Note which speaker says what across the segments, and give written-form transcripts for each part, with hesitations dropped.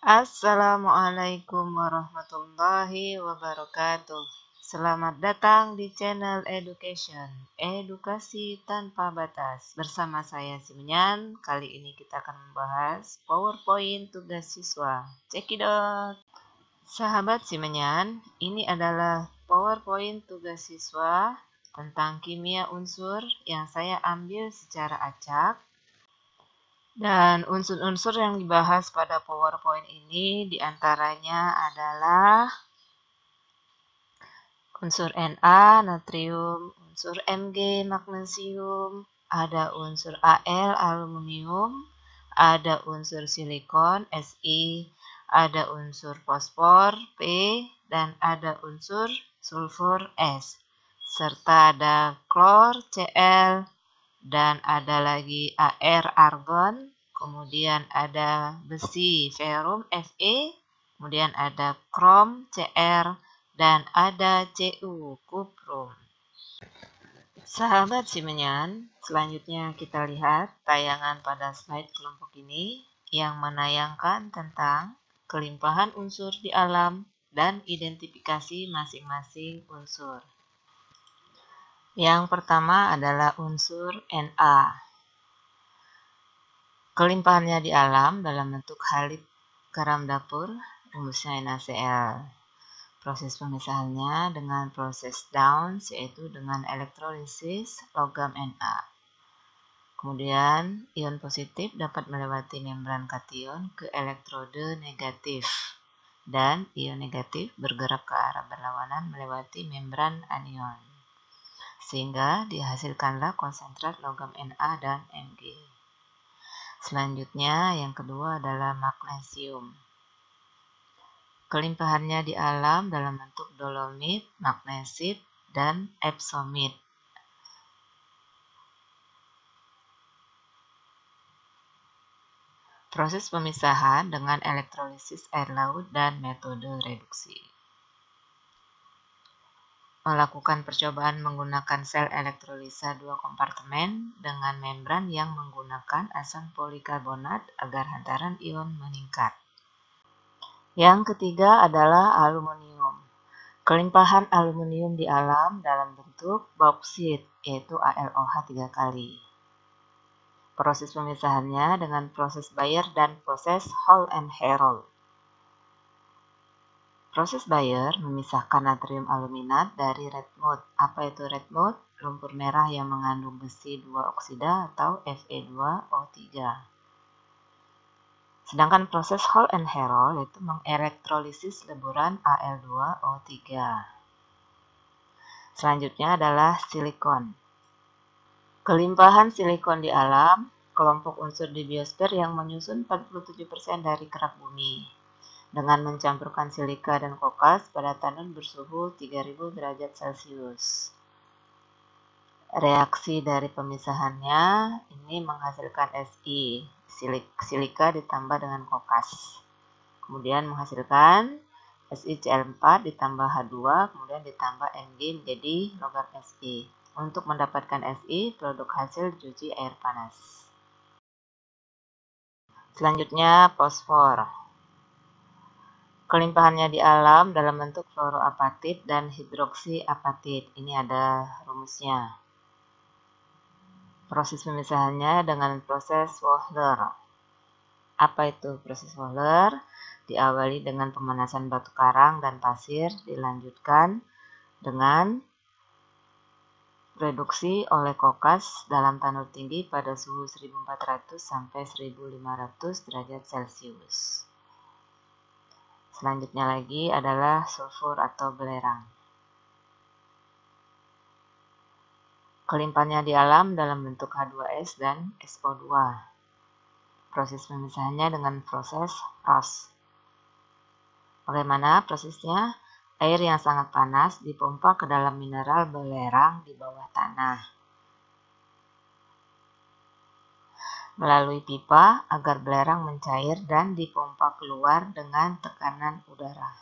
Speaker 1: Assalamualaikum warahmatullahi wabarakatuh. Selamat datang di channel Education, edukasi tanpa batas. Bersama saya Simenyan. Kali ini kita akan membahas PowerPoint tugas siswa. Cekidot. Sahabat Simenyan, ini adalah PowerPoint tugas siswa tentang kimia unsur yang saya ambil secara acak. Dan unsur-unsur yang dibahas pada PowerPoint ini diantaranya adalah unsur Na, natrium, unsur Mg, magnesium, ada unsur Al, aluminium, ada unsur silikon, Si, ada unsur fosfor, P, dan ada unsur sulfur, S, serta ada klor, Cl, dan ada lagi Ar, argon, kemudian ada besi, ferum, Fe, kemudian ada krom, Cr, dan ada Cu, kuprum. Sahabat Simenyan, selanjutnya kita lihat tayangan pada slide kelompok ini yang menayangkan tentang kelimpahan unsur di alam dan identifikasi masing-masing unsur. Yang pertama adalah unsur Na. Kelimpahannya di alam dalam bentuk halid garam dapur, rumusnya NaCl. Proses pemisahannya dengan proses Downs, yaitu dengan elektrolisis logam Na. Kemudian, ion positif dapat melewati membran kation ke elektrode negatif, dan ion negatif bergerak ke arah berlawanan melewati membran anion, sehingga dihasilkanlah konsentrat logam Na dan Mg. Selanjutnya, yang kedua adalah magnesium. Kelimpahannya di alam dalam bentuk dolomit, magnesit, dan epsomit. Proses pemisahan dengan elektrolisis air laut dan metode reduksi. Melakukan percobaan menggunakan sel elektrolisa 2 kompartemen dengan membran yang menggunakan asam polikarbonat agar hantaran ion meningkat. Yang ketiga adalah aluminium. Kelimpahan aluminium di alam dalam bentuk bauksit, yaitu AlOH 3 kali. Proses pemisahannya dengan proses Bayer dan proses Hall and Herold. Proses Bayer memisahkan natrium aluminat dari red mud. Apa itu red mud? Lumpur merah yang mengandung besi 2 oksida atau Fe2O3. Sedangkan proses Hall and Herold yaitu mengelektrolisis leburan Al2O3. Selanjutnya adalah silikon. Kelimpahan silikon di alam, kelompok unsur di biosfer yang menyusun 47% dari kerak bumi, dengan mencampurkan silika dan kokas pada tanun bersuhu 3000 derajat Celcius. Reaksi dari pemisahannya ini menghasilkan Si, silika ditambah dengan kokas. Kemudian menghasilkan SiCl4 ditambah H2, kemudian ditambah Mg menjadi logam Si. Untuk mendapatkan Si, produk hasil cuci air panas. Selanjutnya, fosfor. Kelimpahannya di alam dalam bentuk fluoroapatit dan hidroksiapatit. Ini ada rumusnya. Proses pemisahannya dengan proses Wohler. Apa itu proses Wohler? Diawali dengan pemanasan batu karang dan pasir, dilanjutkan dengan reduksi oleh kokas dalam tanur tinggi pada suhu 1400 sampai 1500 derajat Celcius. Selanjutnya lagi adalah sulfur atau belerang. Kelimpahannya di alam dalam bentuk H2S dan SO2. Proses pemisahannya dengan proses Rosse. Bagaimana prosesnya? Air yang sangat panas dipompa ke dalam mineral belerang di bawah tanah melalui pipa agar belerang mencair dan dipompa keluar dengan tekanan udara.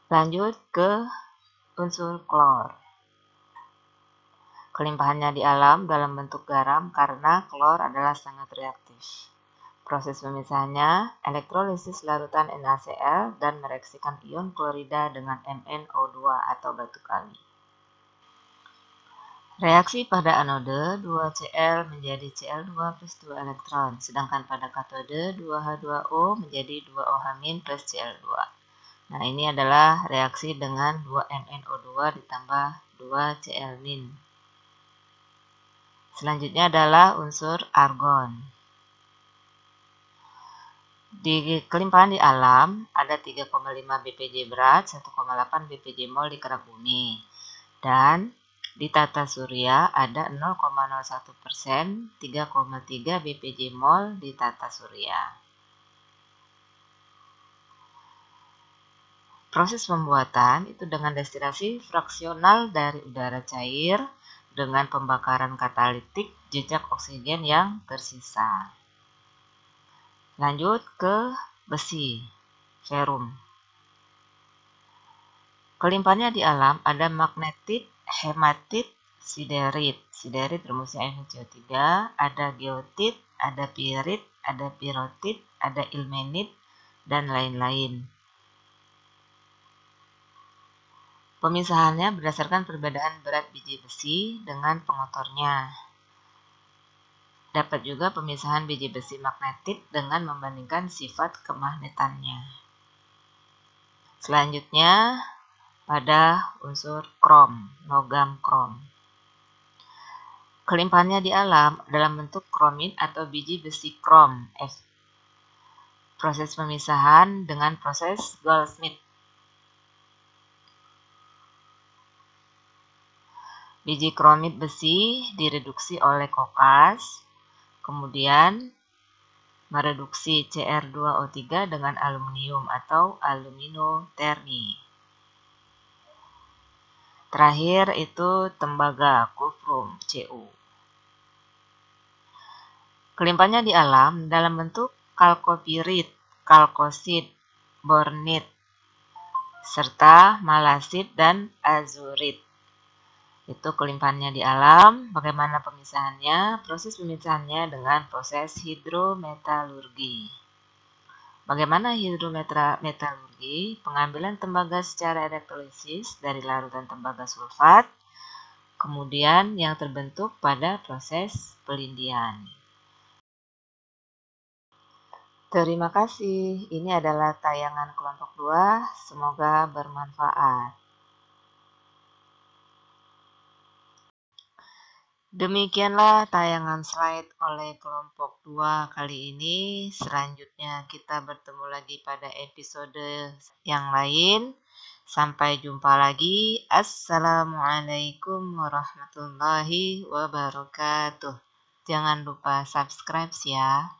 Speaker 1: Lanjut ke unsur klor. Kelimpahannya di alam dalam bentuk garam karena klor adalah sangat reaktif. Proses pemisahannya, elektrolisis larutan NaCl dan mereaksikan ion klorida dengan MnO2 atau batu kali. Reaksi pada anode, 2Cl menjadi Cl2 plus 2 elektron, sedangkan pada katode 2H2O menjadi 2OH- plus Cl2. Nah, ini adalah reaksi dengan 2MnO2 ditambah 2Cl-. Selanjutnya adalah unsur argon. Di kelimpahan di alam ada 3,5 bpj berat, 1,8 bpj mol di kerak bumi. Dan di tata surya ada 0,01%, 3,3 bpj mol di tata surya. Proses pembuatan itu dengan destilasi fraksional dari udara cair dengan pembakaran katalitik jejak oksigen yang tersisa. Lanjut ke besi, ferum. Kelimpahannya di alam ada magnetit, hematit, siderit. Siderit rumusnya FeCO3, ada geotit, ada pirit, ada pirotit, ada ilmenit, dan lain-lain. Pemisahannya berdasarkan perbedaan berat biji besi dengan pengotornya. Dapat juga pemisahan biji besi magnetit dengan membandingkan sifat kemagnetannya. Selanjutnya pada unsur krom, logam krom. Kelimpahannya di alam dalam bentuk kromit atau biji besi krom. Proses pemisahan dengan proses Goldschmidt. Biji kromit besi direduksi oleh kokas, kemudian mereduksi Cr2O3 dengan aluminium atau aluminotermi. Terakhir itu tembaga, kufrum, Cu. Kelimpahannya di alam dalam bentuk kalkopirit, kalkosit, bornit, serta malasit dan azurit. Itu kelimpahannya di alam. Bagaimana pemisahannya? Proses pemisahannya dengan proses hidrometalurgi. Bagaimana hidrometalurgi? Pengambilan tembaga secara elektrolisis dari larutan tembaga sulfat, kemudian yang terbentuk pada proses pelindian. Terima kasih. Ini adalah tayangan kelompok 2. Semoga bermanfaat. Demikianlah tayangan slide oleh kelompok 2 kali ini. Selanjutnya kita bertemu lagi pada episode yang lain. Sampai jumpa lagi. Assalamualaikum warahmatullahi wabarakatuh. Jangan lupa subscribe ya.